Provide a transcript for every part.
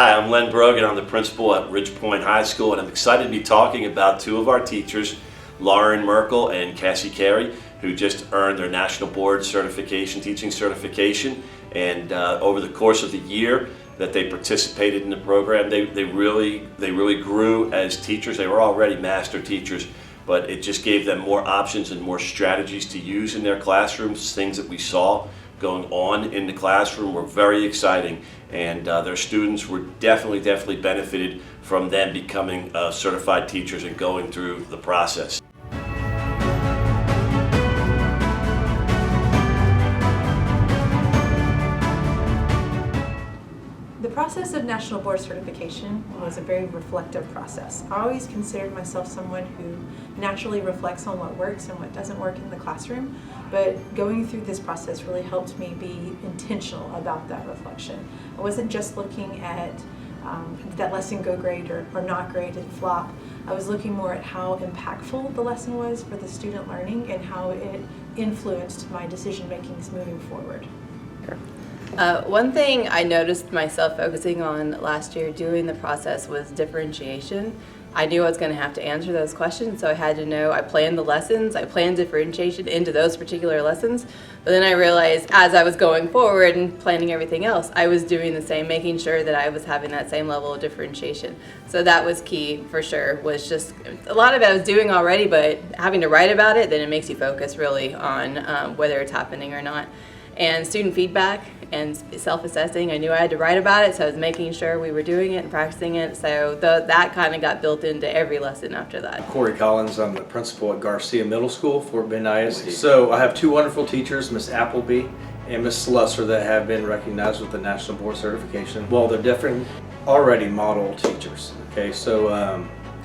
Hi, I'm Len Brogan. I'm the principal at Ridgepoint High School, and I'm excited to be talking about two of our teachers, Lauren Merkel and Cassie Carey, who just earned their National Board certification, teaching certification. And over the course of the year that they participated in the program, they really grew as teachers. They were already master teachers, but it just gave them more options and more strategies to use in their classrooms. Things that we saw going on in the classroom were very exciting, and their students were definitely benefited from them becoming certified teachers and going through the process. The process of National Board Certification was a very reflective process. I always considered myself someone who naturally reflects on what works and what doesn't work in the classroom, but going through this process really helped me be intentional about that reflection. I wasn't just looking at did that lesson go great or not great, did it flop. I was looking more at how impactful the lesson was for the student learning and how it influenced my decision makings moving forward. Sure. One thing I noticed myself focusing on last year doing the process was differentiation. I knew I was going to have to answer those questions, so I had to know. I planned the lessons, I planned differentiation into those particular lessons, but then I realized as I was going forward and planning everything else, I was doing the same, making sure that I was having that same level of differentiation. So that was key for sure, was just a lot of it I was doing already, but having to write about it, then it makes you focus really on whether it's happening or not. And student feedback and self-assessing, I knew I had to write about it, so I was making sure we were doing it and practicing it. So that kind of got built into every lesson after that. Corey Collins, I'm the principal at Garcia Middle School, Fort Bend ISD. So I have two wonderful teachers, Miss Appleby and Miss Slusser, that have been recognized with the National Board Certification. Well, they're different, already model teachers. Okay, so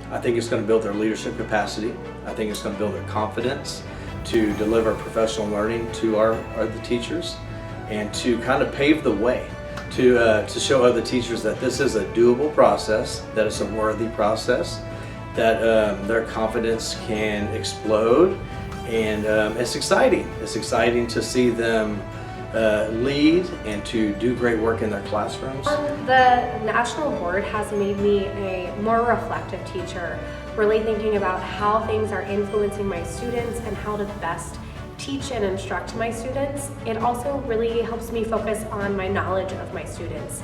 I think it's going to build their leadership capacity. I think it's going to build their confidence to deliver professional learning to the teachers, and to kind of pave the way to show other teachers that this is a doable process, that it's a worthy process, that their confidence can explode, and it's exciting. It's exciting to see them lead and to do great work in their classrooms. The National Board has made me a more reflective teacher, really thinking about how things are influencing my students and how to best teach and instruct my students. It also really helps me focus on my knowledge of my students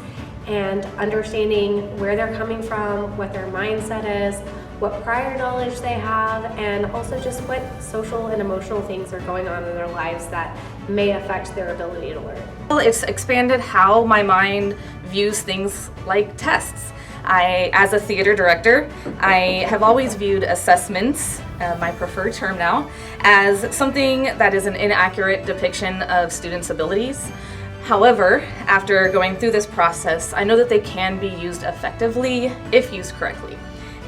and understanding where they're coming from, what their mindset is, what prior knowledge they have, and also just what social and emotional things are going on in their lives that may affect their ability to learn. Well, it's expanded how my mind views things like tests. As a theater director, I have always viewed assessments, my preferred term now, as something that is an inaccurate depiction of students' abilities. However, after going through this process, I know that they can be used effectively if used correctly,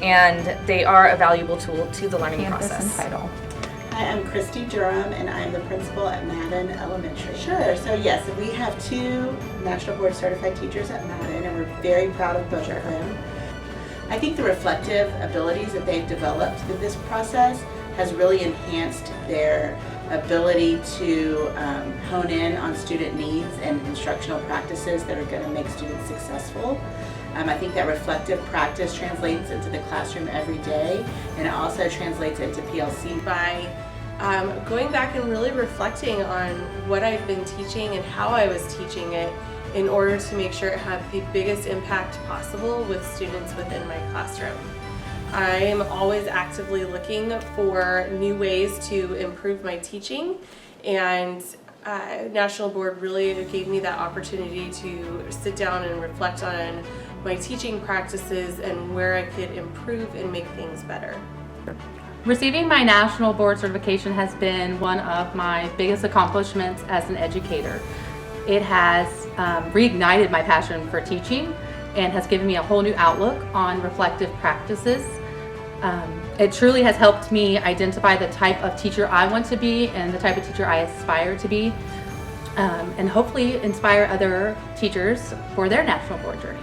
and they are a valuable tool to the learning process. Hi, I'm Christy Durham, and I'm the principal at Madden Elementary. Sure, so yes, we have two National Board Certified teachers at Madden, and we're very proud of both of them. I think the reflective abilities that they've developed through this process has really enhanced their ability to hone in on student needs and instructional practices that are going to make students successful. I think that reflective practice translates into the classroom every day, and it also translates into PLC. By going back and really reflecting on what I've been teaching and how I was teaching it in order to make sure it had the biggest impact possible with students within my classroom. I am always actively looking for new ways to improve my teaching, and National Board really gave me that opportunity to sit down and reflect on my teaching practices and where I could improve and make things better. Receiving my National Board certification has been one of my biggest accomplishments as an educator. It has reignited my passion for teaching and has given me a whole new outlook on reflective practices. It truly has helped me identify the type of teacher I want to be and the type of teacher I aspire to be, and hopefully inspire other teachers for their National Board journey.